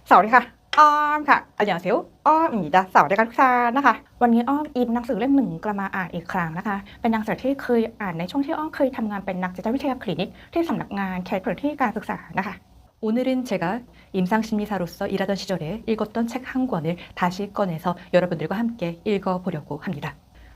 สวัสดีค่ะอ้อมค่ะ안녕하세요อ้อม입니다สวัสดีค่ะทุกท่านนะคะวันนี้อ้อมอิบหนังสือเล่มหนึ่งกลับมาอ่านอีกครั้งนะคะเป็นหนังสือที่เคยอ่านในช่วงที่อ้อมเคยทำงานเป็นนักจิตวิทยาคลินิกที่สำนักงานเขตพื้นที่การศึกษานะคะ 오늘은 제가 임상심리사로서 일하던 시절에 읽었던 책 한 권을 다시 꺼내서 여러분들과 함께 읽어보려고 합니다.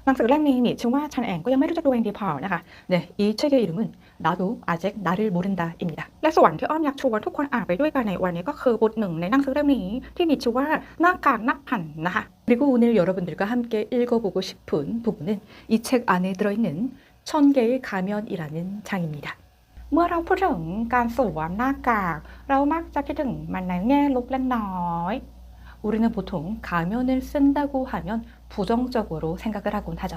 หนังสือเล่มนี้มีชื่อว่าฉันเองก็ยังไม่รู้จักตัวเองดีพอนะคะ 네, 이 책의 이름은 나도 아직 나를 모른다입니다. และส่วนที่อ้อมอยากชวนทุกคนอ่านไปด้วยกันในวันนี้ก็คือบทหนึ่งในหนังสือเล่มนี้ที่มีชื่อว่าหน้ากากนักพันนะคะ 그리고 오늘 여러분들과 함께 읽어보고 싶은 부분은 이 책 안에 들어있는 1000개의 가면이라는 장입니다. เมื่อเราพูดถึงการสวมหน้ากากเรามักจะคิดถึงมันในแง่ลบเล็กน้อย 우리는 보통 가면을 쓴다고 하면 부정적으로 생각을 하곤 하죠.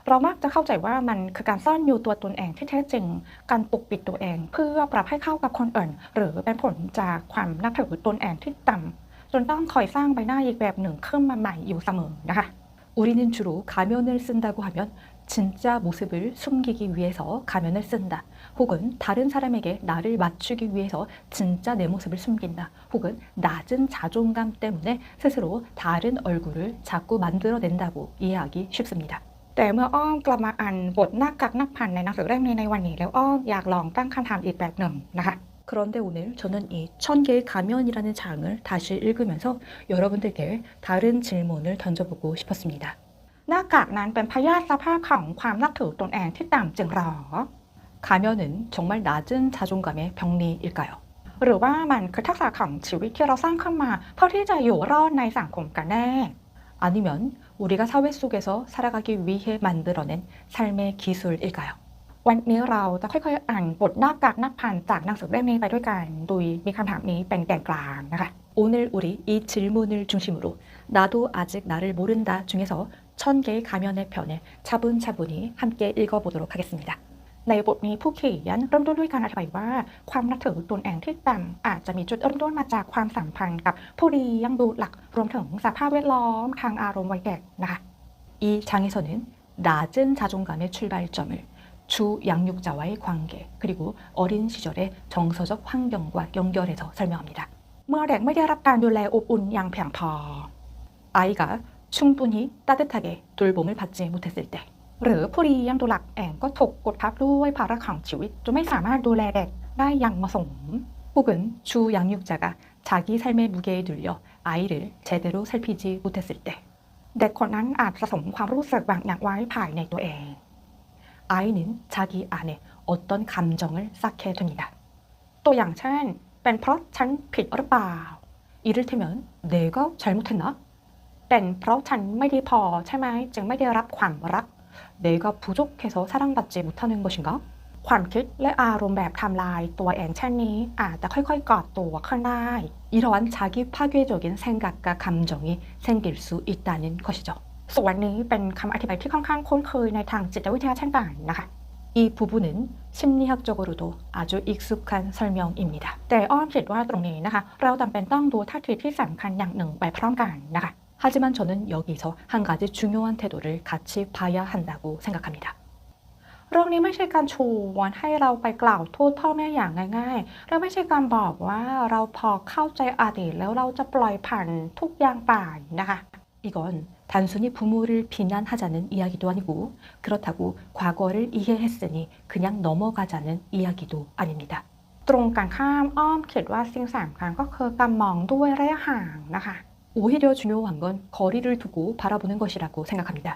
เรามักจะเข้าใจว่ามันคือการซ่อนอยู่ตัวตนเองที่แท้จริงการปกปิดตัวเองเพื่อปรับให้เข้ากับคนอื่นหรือเป็นผลจากความนับถือตนเองที่ต่ำจนต้องคอยสร้างใบหน้าอีกแบบหนึ่งขึ้นมาใหม่อยู่เสมอนะคะ 우리는 주로 가면을 쓴다고 하면 진짜 모습을 숨기기 위해서 가면을 쓴다. 혹은 다른 사람에게 나를 맞추기 위해서 진짜 내 모습을 숨긴다. 혹은 낮은 자존감 때문에 스스로 다른 얼굴을 자꾸 만들어낸다고 이해하기 쉽습니다. แต่เมื่ออ้อมกลับมาอ่านบทหน้ากากนักพันในหนังสือเล่มนี้ในวันนี้แล้วอ้อมอยากลองตั้งคำถามอีกแบบหนึ่งนะคะ 그런데 오늘 저는 이 1000개의 가면이라는 장을 다시 읽으면서 여러분들께 다른 질문을 던져보고 싶었습니다. หน้ากากนั้นเป็นพยาธิสภาพของความนับถือตนเองที่ต่ำจึงหรอ 가면은 정말 낮은 자존감의 병리일까요? หรือว่ามันคือทักษะของชีวิตที่เราสร้างขึ้นมาเพื่อที่จะอยู่รอดในสังคมกันแน่ 아니면 우리가 사회 속에서 살아가기 위해 만들어낸 삶의 기술일까요? วันนี้เราจะค่อยๆอ่านบทหน้ากากนักพันจากหนังสือเล่มนี้ไปด้วยกันโดยมีคำถามนี้เป็นแกนกลางนะคะ 오늘 우리 이 질문을 중심으로 나도 아직 나를 모른다 중에서 1000개의 가면의 편을 차분차분히 함께 읽어보도록 하겠습니다. ในบทนี้ผู้เขียนเริ่มต้นด้วยการอธิบายว่าความนับถือตนเองที่ต่ำอาจจะมีจุดเริ่มต้นมาจากความสัมพันธ์กับผู้เลี้ยงดูหลักรวมถึงสภาพแวดล้อมทางอารมณ์วัยเด็กนะคะ 이 장에서는 낮은 자존감의 출발점을 주 양육자와의 관계 그리고 어린 시절의 정서적 환경과 연결해서 설명합니다. เมื่อเด็กไม่ได้รับการดูแลอบอุ่นอย่างเพียงพอ 아이가 충분히 따뜻하게 돌봄을 받지 못했을 때 หรือผู้เลี้ยงดูหลักเองก็ถูกกดทับด้วยภาระของชีวิตจนไม่สามารถดูแลเด็กได้อย่างเหมาะสม 혹은 주 양육자가 자기 삶의 무게에 눌려 아이를 제대로 살피지 못했을 때 เด็กคนนั้นอาจผสมความรู้สึกบางอย่างไว้ภายในตัวเอง 아이는 자기 안에 어떤 감정을 쌓게 됩니다. ตัวอย่างเช่นเป็นเพราะฉันผิดหรือเปล่า 이를테면 내가 잘못했나? เป็นเพราะฉันไม่ดีพอใช่ไหมจึงไม่ได้รับความรัก 내가 부족해서 사랑받지 못하는 것인가? ความคิดและอารมณ์แบบทำลายตัวเองเช่นนี้อาจจะค่อยๆก่อตัวขึ้นได้ 이러한 자기 파괴적인 생각과 감정이 생길 수 있다는 것이죠. ส่วนนี้เป็นคำอธิบายที่ค่อนข้างคุ้นเคยในทางจิตวิทยาเช่นกันนะคะ 이 부분은 심리학적으로도 아주 익숙한 설명입니다. แต่อ้อมคิดว่าตรงนี้นะคะเราจำเป็นต้องดูท่าทีที่สำคัญอย่างหนึ่งไปพร้อมกันนะคะ 하지만 저는 여기서 한 가지 중요한 태도를 같이 봐야 한다고 생각합니다. เรื่องนี้ไม่ใช่การชวนให้เราไปกล่าวโทษพ่อแม่อย่างง่ายๆและไม่ใช่การบอกว่าเราพอเข้าใจอดีตแล้วเราจะปล่อยผ่านทุกอย่างไปนะคะ 이건 단순히 부모를 비난하자는 이야기도 아니고 그렇다고 과거를 이해했으니 그냥 넘어가자는 이야기도 아닙니다. ตรงกันข้ามอ้อมคิดว่าสิ่งสำคัญก็คือการมองด้วยระยะห่างนะคะ 오히려 중요한 건 거리를 두고 바라보는 것이라고 생각합니다.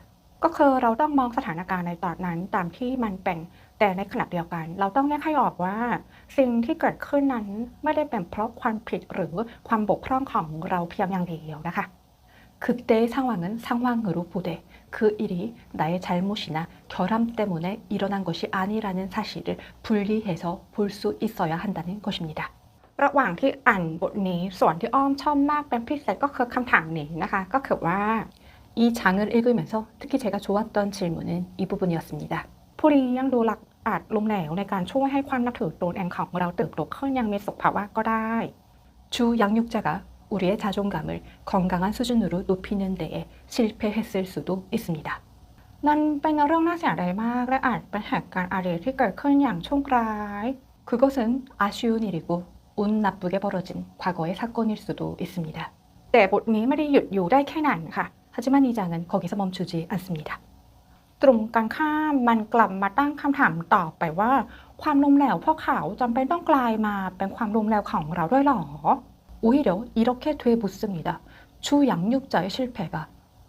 ก็คือเราต้องมองสถานการณ์ในตอนนั้นตามที่มันเป็นแต่ในขณะเดียวกันเราต้องแยกให้ออกว่าสิ่งที่เกิดขึ้นนั้นไม่ได้เป็นเพราะความผิดหรือความบกพร่องของเราเพียงอย่างเดียวนะคะ 그때의 상황은 상황으로 보되 그 일이 나의 잘못이나 결함 때문에 일어난 것이 아니라는 사실을 분리해서 볼 수 있어야 한다는 것입니다. ระหว่างที่อ่านบทนี้ส่วนที่อ้อมชอบมากเป็นพิเศษก็คือคำถามนี้นะคะก็คือว่า 이 장을 읽으면서 특히 제가 좋았던 질문은 이 부분이었습니다. ผู้เลี้ยงดูหลักอาจล้มเหลวในการช่วยให้ความนับถือตนเองของเราเติบโตขึ้นอย่างมีสุขภาวะก็ได้ 주 양육자가 우리의 자존감을 건강한 수준으로 높이는 데에 실패했을 수도 있습니다. นั่นเป็นเรื่องน่าเสียดายมากและอาจเป็นเหตุการณ์อดีตที่เกิดขึ้นอย่างโชคร้าย 그것은 아쉬운 일이고 운 나쁘게 벌어진 과거의 사건일 수도 있습니다. แต่บทนี้ไม่ได้หยุดอยู่ได้แค่นั้นค่ะ 하지만 이 장은 거기서 멈추지 않습니다. ตรงกันข้ามมันกลับมาตั้งคำถามต่อไปว่า ความล้มเหลวพวกเขาจำเป็นต้องกลายมาเป็นความล้มเหลวของเราด้วยหรอ 오히려 이렇게 돼 묻습니다. 주 양육자의 실패가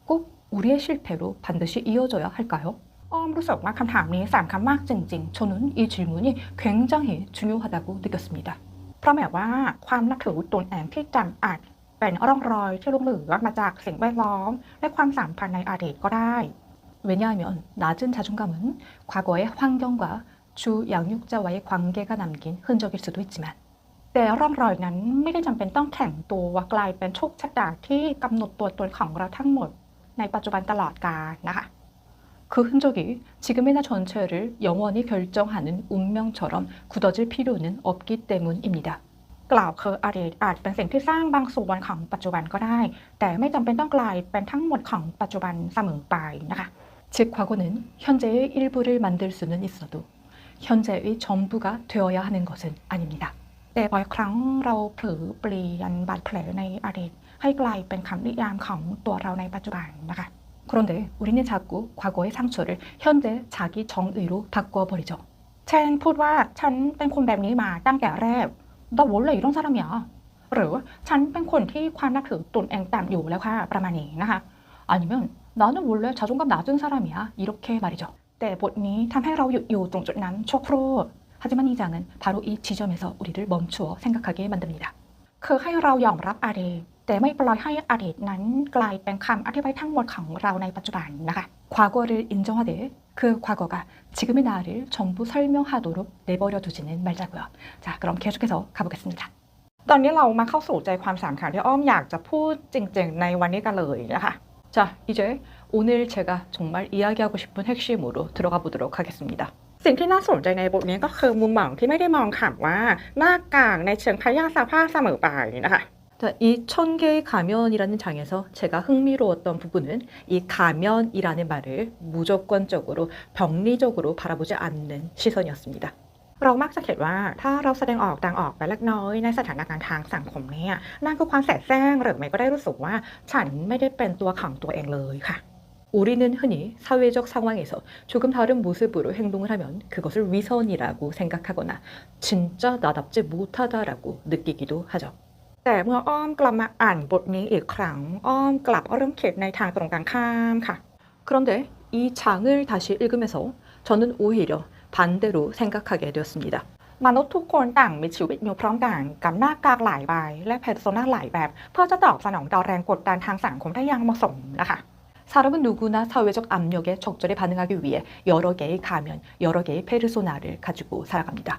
꼭 우리의 실패로 반드시 이어져야 할까요? อ้อมรู้สึกว่าคำถามนี้สำคัญมากจริง 저는 이 질문이 굉장히 중요하다고 느꼈습니다. ๆ เพราะแม้ว่าความนับถือตนเองที่จำอาจเป็นร่องรอยที่หลงเหลือมาจากสิ่งแวดล้อม และความสัมพันธ์ในอดีตก็ได้ 왜냐하면 낮은 자존감은 과거의 환경과 주 양육자와의 관계가 남긴 흔적일 수도 있지만 แต่ร่องรอยนั้นไม่ได้จำเป็นต้องแข็งตัวกลายเป็นโชคชะตาที่กำหนดตัวตนของเราทั้งหมดในปัจจุบันตลอดกาลนะคะ 그 흔적이 지금의 나 전체를 영원히 결정하는 운명처럼 굳어질 필요는 없기 때문입니다. กล่าวคืออดีตอาจเป็นสิ่งที่สร้างบางส่วนของปัจจุบันก็ได้ แต่ไม่จำเป็นต้องกลายเป็นทั้งหมดของปัจจุบันเสมอไปนะคะ 즉 과거는 현재의 일부를 만들 수는 있어도 현재의 전부가 되어야 하는 것은 아닙니다. แต่บ่อยครั้งเราเผลอเปลี่ยนบาดแผลในอดีตให้กลายเป็นคำนิยามของตัวเราในปัจจุบันนะคะ 그런데 우리는 자꾸 과거의 상처를 현재 자기 정의로 바꿔버리죠. เช่นพูดว่าฉันเป็นคนแบบนี้มาตั้งแต่แรก나 원래 이런 사람이야 หรือฉันเป็นคนที่ความนับถือตนเองต่ำอยู่แล้วค่ะประมาณนี้นะคะ 아니면 나는 원래 자존감 낮은 사람이야 이렇게 말이죠. แต่บทนี้ทำให้เราหยุดอยู่ตรงจุดนั้นชั่วครู่ 하지만 이 장은 바로 이 지점에서 우리를 멈추어 생각하게 만듭니다. คือให้เรายอมรับอดีตแต่ไม่ปล่อยให้อดีตนั้นกลายเป็นคำอธิบายทั้งหมดของเราในปัจจุบันนะคะ 과거를 인정하되 그 과거가 지금의 나를 전부 설명하도록 내버려 두지는 말자고요. 자, 그럼 계속해서 가보겠습니다. ตอนนี้เรามาเข้าสู่ใจความสำคัญที่อ้อมอยากจะพูดจริงๆในวันนี้กันเลยนะคะ 자, 이제 오늘 제가 정말 이야기하고 싶은 핵심으로 들어가 보도록 하겠습니다. สิ่งที่น่าสนใจในบทนี้ก็คือมุมมองที่ไม่ได้มองค่ะว่าหน้ากากในเชิงพยาสาภาพเสมอไปนะคะ 자, 이 1000개의 가면이라는 장에서 제가 흥미로웠던 부분은 이 가면이라는 말을 무조건적으로 병리적으로 바라보지 않는 시선이었습니다. เรามักจะเขียนว่าถ้าเราแสดงออกต่างออกไปเล็กน้อยในสถานการณ์ทางสังคมเนี่ยนั่นคือความแสบแสร้งหรือไม่ก็ได้รู้สึกว่าฉันไม่ได้เป็นตัวของตัวเองเลยค่ะ 우리는 흔히 사회적 상황에서 조금 다른 모습으로 행동을 하면 그것을 위선이라고 생각하거나 진짜 나답지 못하다라고 느끼기도 하죠. แต่เมื่ออ้อมกลับมาอ่านบทนี้อีกครั้งอ้อมกลับเริ่มคิดในทางตรงกันข้ามค่ะ 그런데 이 장을 다시 읽으면서 저는 오히려 반대로 생각하게 되었습니다. มนุษย์ทุกคนต่างมีชีวิตอยู่พร้อมกันกับหน้ากากหลายใบและเพอร์โซนาหลายแบบเพื่อจะตอบสนองต่อแรงกดดันทางสังคมได้อย่างเหมาะสมนะคะ 사람은 누구나 사회적 압력에 적절히 반응하기 위해 여러 개의 가면, 여러 개의 페르소나를 가지고 살아갑니다.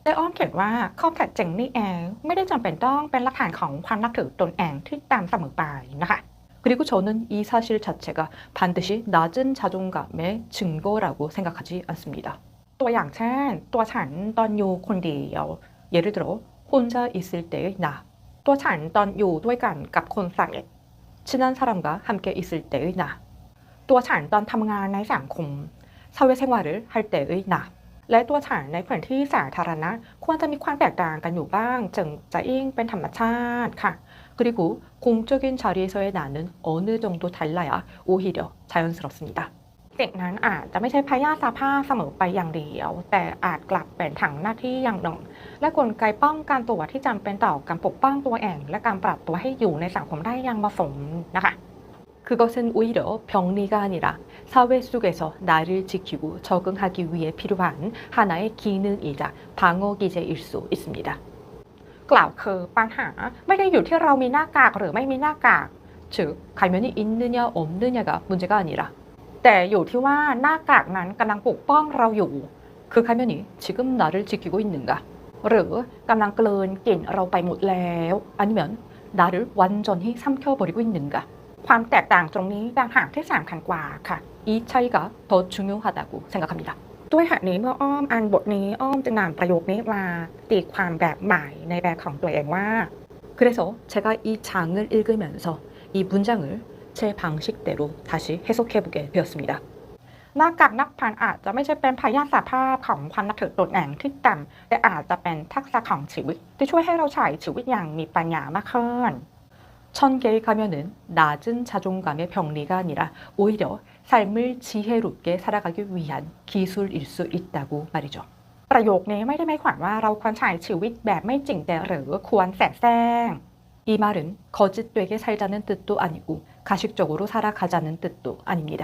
แต่อ้อมเขียนว่าข้อขัดแย้งนี่เองไม่ได้จำเป็นต้องเป็นหลักฐานของความนับถือตนเองที่ตามเสมอไปนะคะ 그리고 저는 이 사실 자체가 반드시 낮은 자존감의 증거라고 생각하지 않습니다. ตัวอย่างเช่นตัวฉันตอนอยู่คนเดียว 예를 들어 혼자 있을 때의 나, ตัวฉันตอนอยู่ด้วยกันกับคนสนิท 친한 사람과 함께 있을 때의 나, ตัวฉันตอนทำงานในสังคม 사회생활을 할 때의 나, และตัวฉันในพื้นที่สาธารณะควรจะมีความแตกต่างกันอยู่บ้างจึงจะยิ่งเป็นธรรมชาติค่ะ 그리고 공적인 자리에서의 나는 어느 정도 달라야 오히려 자연스럽습니다. สิ่งนั้นอาจจะไม่ใช่พยาสาภาพเสมอไปอย่างเดียว แต่อาจกลับเป็นถังหน้าที่อย่างหนึ่งและกลไกป้องกันตัวที่จำเป็นต่อการปกป้องตัวเองและการปรับตัวให้อยู่ในสังคมได้อย่างเหมาะสมนะคะ 그것은 오히려 병리가 아니라 사회 속에서 나를 지키고 적응하기 위해 필요한 하나의 기능이자 방어 기제일 수 있습니다. กล่าวคือปัญหาไม่ได้อยู่ที่เรามีหน้ากากหรือไม่มีหน้ากาก 즉 가면이 있느냐 없느냐가 문제가 아니라 แต่อยู่ที่ว่าหน้ากากนั้นกำลังปกป้องเราอยู่ 그 가면이 지금 나를 지키고 있는가 หรือกำลังกลืนกลิ่นเราไปหมดแล้ว 아니면 나를 완전히 삼켜버리고 있는가 ความแตกต่างตรงนี้ต่างหากที่สำคัญกว่าค่ะ 이 차이가 더 중요하다고 생각합니다. ด้วยเหตุนี้เมื่ออ้อมอ่านบทนี้อ้อมจะนำประโยคนี้มาตีความแบบใหม่ในแบบของตัวเองว่า 그래서 제가 이 장을 읽으면서 이 문장을 제 방식대로 다시 해석해보게 되었습니다. หน้ากากนักพานอาจจะไม่ใช่เป็นพยาสภาพของความนับถือตนเองที่ต่ำแต่อาจจะเป็นทักษะของชีวิตที่ช่วยให้เราใช้ชีวิตอย่างมีปัญญามากขึ้น 1000개의 가면은 낮은 자존감의 병리가 아니라 오히려 삶을 지혜롭게 살아가기 위한 기술일 수 있다고 말이죠. ประโยคนี้ไม่ได้หมายความว่าเราควรใช้ชีวิตแบบไม่จริงใจหรือควรแสแสร้ง 이 말은 거짓되게 살자는 뜻도 아니고 가식적으로 살아가자는 뜻도 아닙니다.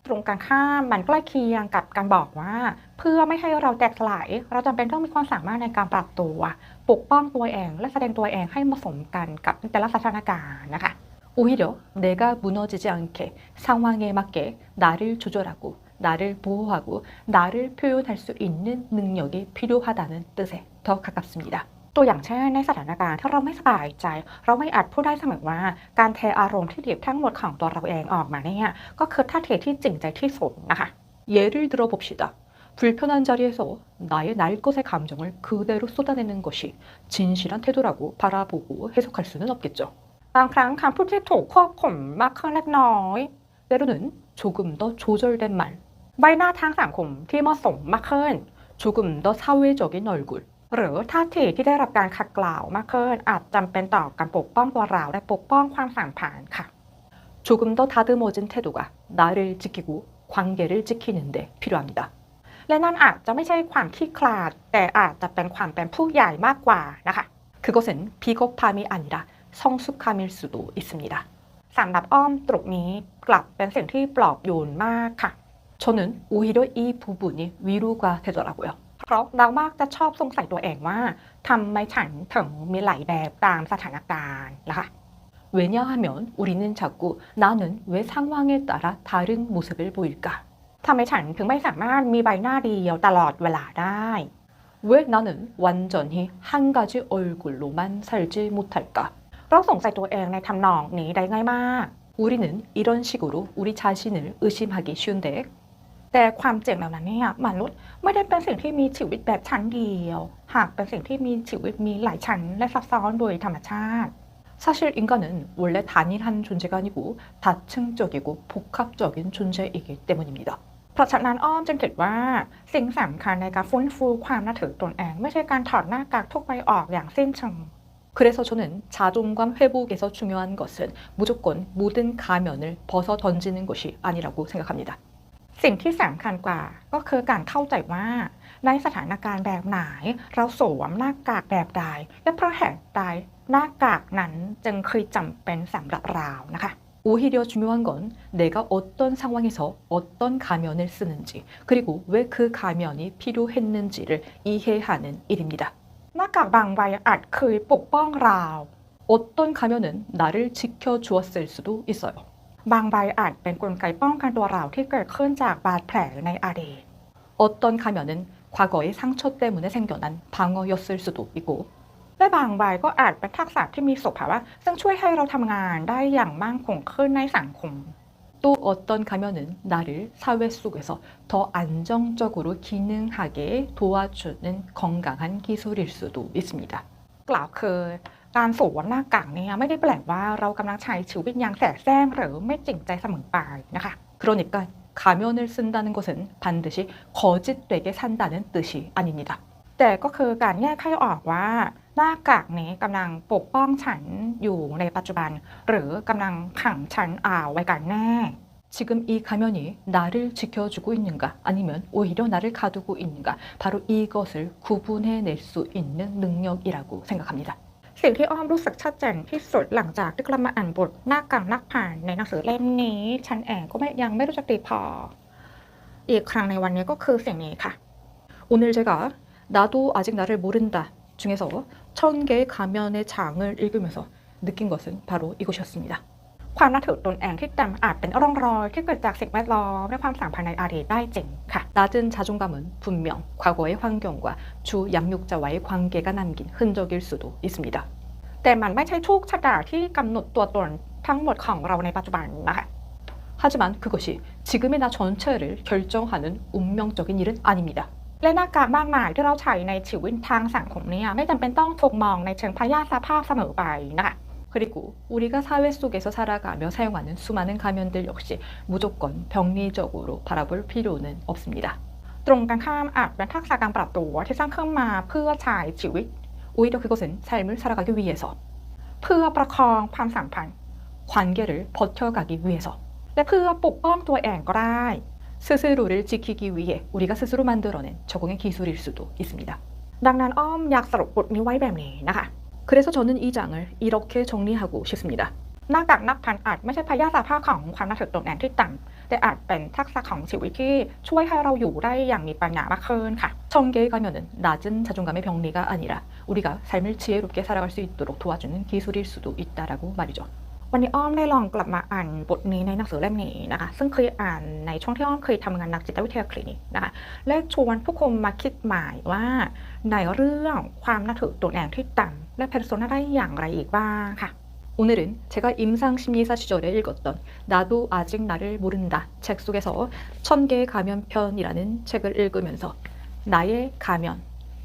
ตรงกันข้ามมันใกล้เคียงกับการบอกว่า เพื่อไม่ให้เราแตกสลายเราจำเป็นต้องมีความสามารถในการปรับตัวปกป้องตัวเองและแสดงตัวเองให้เหมาะสมกันกับแต่ละสถานการณ์นะคะ 오히려 내가 무너지지 않게 상황에 맞게 나를 조절하고 나를 보호하고 나를 표현할 수 있는 능력이 필요하다는 뜻에 더 가깝습니다. ตัวอย่างเช่นในสถานการณ์ที่เราไม่สบายใจ เราไม่อาจพูดได้เสมอว่าการเทอารมณ์ที่ดิบทั้งหมดของตัวเราเองออกมาเนี่ยก็คือท่าทีที่จริงใจที่สุดนะคะ 예를 들어 봅시다. 불편한 자리에서 나의 날 것의 감정을 그대로 쏟아내는 것이 진실한 태도라고 바라보고 해석할 수는 없겠죠. บางครั้งคำพูดที่ถูกควบคุมมากขึ้นเล็กน้อย 때로는 조금 더 조절된 말, ใบหน้าทางสังคมที่เหมาะสมมากขึ้น 조금 더 사회적인 얼굴, หรือท่าทีที่ได้รับการขัดกล่าวมากขึ้นอาจจำเป็นต่อการปกป้องตัวเราและปกป้องความสัมพันธ์ค่ะ 조금 더 다듬어진 태도가 나를 지키고 관계를 지키는 데 필요합니다. และนั่นอาจจะไม่ใช่ความขี้คลาด แต่อาจจะเป็นความเป็นผู้ใหญ่มากกว่านะคะ 그것은 비겁함이 아니라 성숙함일 수도 있습니다. สำหรับอ้อมตรงนี้กลับเป็นสิ่งที่ปลอบโยนมากค่ะ 저는 오히려 이 부분이 위로가 되더라고요. เพราะเรามักจะชอบสงสัยตัวเองว่าทำไมฉันถึงมีหลายแบบตามสถานการณ์นะคะ 왜냐하면 우리는 자꾸 나는 왜 상황에 따라 다른 모습을 보일까? ทำไมฉันถึงไม่สามารถมีใบหน้าเดียวตลอดเวลาได้ 왜 나는 완전히 한 가지 얼굴로만 살지 못할까? เราสงสัยตัวเองในทำนองนี้ได้ง่ายมาก 우리는 이런 식으로 우리 자신을 의심하기 쉬운데 แต่ความเจ็บเหล่านั้นเนี่ยมนุษย์ไม่ได้เป็นสิ่งที่มีชีวิตแบบชั้นเดียว หากเป็นสิ่งที่มีชีวิตมีหลายชั้นและซับซ้อนโดยธรรมชาติ 사실 인간은 원래 단일한 존재가 아니고 다층적이고 복합적인 존재이기 때문입니다. เพราะฉะนั้นอ้อมจึงคิดว่าสิ่งสำคัญในการฟื้นฟูความน่าถือตนเองไม่ใช่การถอดหน้ากากทุกใบออกอย่างสิ้นเชิง 그래서 저는 자존감 회복에서 중요한 것은 무조건 모든 가면을 벗어 던지는 것이 아니라고 생각합니다. สิ่งที่สำคัญกว่าก็คือการเข้าใจว่าในสถานการณ์แบบไหนเราสวมหน้ากากแบบใดและเพราะเหตุใดหน้ากากนั้นจึงคือจำเป็นสำหรับเรานะคะ 오히려 중요한 건 내가 어떤 상황에서 어떤 가면을 쓰는지 그리고 왜 그 가면이 필요했는지를 이해하는 일입니다. หน้ากากบางใบอาจเคยปกป้องเรา 어떤 가면은 나를 지켜주었을 수도 있어요. บางใบอาจเป็นกลไกป้องกันตัวเราที่เกิดขึ้นจากบาดแผลในอดีต 어떤 가면은 과거의 상처 때문에 생겨난 방어였을 수도 있고 และบางใบก็อาจเป็นทักษะที่มีสุภาวะซึ่งช่วยให้เราทำงานได้อย่างมั่นคงขึ้นในสังคม 또 어떤 가면은 나를 사회 속에서 더 안정적으로 기능하게 도와주는 건강한 기술일 수도 있습니다. กล่าวคือการสวมหน้ากากนี้ไม่ได้แปลว่าเรากำลังใช้ชีวิตอย่างแสแสร้งหรือไม่จริงใจเสมอไปนะคะ 그러니까 가면을 쓴다는 것은 반드시 거짓되게 산다는 뜻이 아닙니다. แต่ก็คือการแยกให้ออกว่าหน้ากากนี้กำลังปกป้องฉันอยู่ในปัจจุบัน หรือกำลังขังฉันไว้กันแน่ 지금 이 가면이 나를 지켜주고 있는가 아니면 오히려 나를 가두고 있는가 바로 이것을 구분해낼 수 있는 능력이라고 생각합니다. สิ่งที่อ้อมรู้สึกชัดเจนที่สุดหลังจากที่กลับมาอ่านบทหน้ากากนักผ่านในหนังสือเล่มนี้ ฉันเองก็ยังไม่รู้จักดีพอ อีกครั้งในวันนี้ก็คือสิ่งนี้ค่ะ 오늘 제가 나도 아직 나를 모른다 중에서 1000개의 가면의 장을 읽으면서 느낀 것은 바로 이것이었습니다. ความน่าถือตนเองที่จำอาจเป็นร่องรอยที่เกิดจากสิ่งแวดล้อมและความสัมพันธ์ในอดีตได้จริงค่ะ 낮은 자존감은 분명 과거의 환경과 주 양육자와의 관계가 남긴 흔적일 수도 있습니다. แต่มันไม่ใช่โชคชะตาที่กำหนดตัวตนทั้งหมดของเราในปัจจุบันนะคะ 하지만 그것이 지금의 나 전체를 결정하는 운명적인 일은 아닙니다. และหน้ากากมากมายที่เราใช้ในชีวิตทางสังคมนี้ไม่จำเป็นต้องถูกมองในเชิงพยาธิภาพเสมอไปนะคะ 그리고 우리가 사회 속에서 살아가며 사용하는 수많은 가면들 역시 무조건 병리적으로 바라볼 필요는 없습니다. ตรงกันข้ามอาจเป็นทักษะการปรับตัวที่สร้างขึ้นมาเพื่อใช้ชีวิต 오히려 그것은 삶을 살아가기 위해서, เพื่อประคองความสัมพันธ์ 관계를 버텨가기 위해서, และเพื่อปกป้องตัวเองก็ได้ 스스로를 지키기 위해 우리가 스스로 만들어낸 적응의 기술일 수도 있습니다. ดังนั้นอ้อมอยากสรุปบทนี้ไว้แบบนี้นะคะ 그래서 저는 이 장을 이렇게 정리하고 싶습니다. หน้ากากนักพันอาจไม่ใช่พยาธิภาพของความน่าถือตนเองที่ต่ำแต่อาจเป็นทักษะของชีวิตที่ช่วยให้เราอยู่ได้อย่างมีปัญญามากขึ้นค่ะ 천개의 가면은 낮은 자존감의 병리가 아니라 우리가 삶을 지혜롭게 살아갈 수 있도록 도와주는 기술일 수도 있다라고 말이죠. วันนี้อ้อมได้ลองกลับมาอ่านบทนี้ในหนังสือเล่มนี้นะคะซึ่งเคยอ่านในช่วงที่อ้อมเคยทำงานนักจิตวิทยาคลินิกนะคะและชวนผู้คนมาคิดหมายว่าในเรื่องความน่าถือตนเองที่ต่ำและเพอร์โซนาได้อย่างไรอีกบ้างค่ะ 오늘은 제가 임상심리사 시절에 읽었던 나도 아직 나를 모른다 책 속에서 천개의 가면편이라는 책을 읽으면서 나의 가면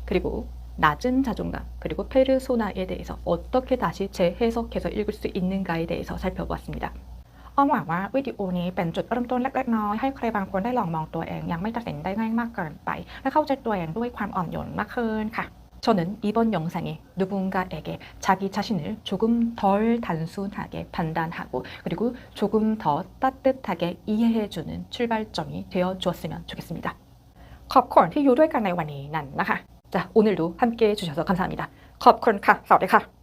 그리고 낮은 자존감 그리고 페르소나에 대해서 어떻게 다시 재해석해서 읽을 수 있는가에 대해서 살펴보았습니다. อ้อมหวังว่าวิดีโอนี้เป็นจุดเริ่มต้นเล็กๆน้อยๆให้ใครบางคนได้ลองมองตัวเองยังไม่ตัดสินได้ง่ายมากเกินไปและเข้าใจตัวเองด้วยความอ่อนโยนมากขึ้นค่ะ 저는 이번 영상이 누군가에게 자기 자신을 조금 덜 단순하게 판단하고 그리고 조금 더 따뜻하게 이해해주는 출발점이 되어 주었으면 좋겠습니다. ขอบคุณที่อยู่ด้วยกันในวันนี้นั่นนะคะ 자, 오늘도 함께 해주셔서 감사합니다. ขอบคุณค่ะสวัสดีค่ะ